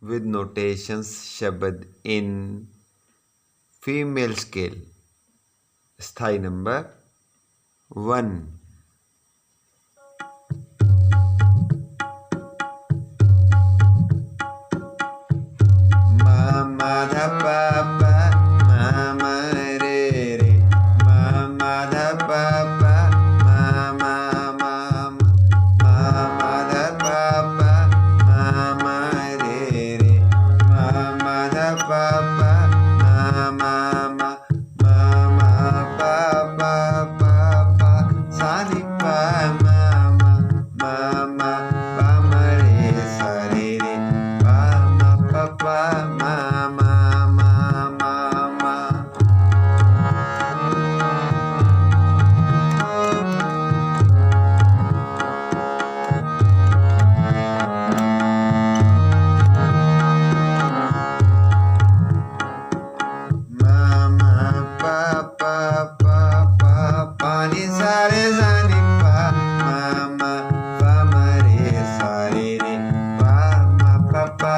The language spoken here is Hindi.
with notations शब्द in female scale. स्थाई नंबर 1. मा धा पा पा मा मा रे रे मा मा धा पा पा मा मा मा मा मा धा पा पा मा मा रे रे मा मा धा पा पा मा मा मा मा मा पा पा पा पा सा नि पा मा मा मा मा पा मा रे सा रे रे पा मा पा पा मा मा मा मा मा. Mama papa papa pani sare sani pa mama pa mare sare re pa ma papa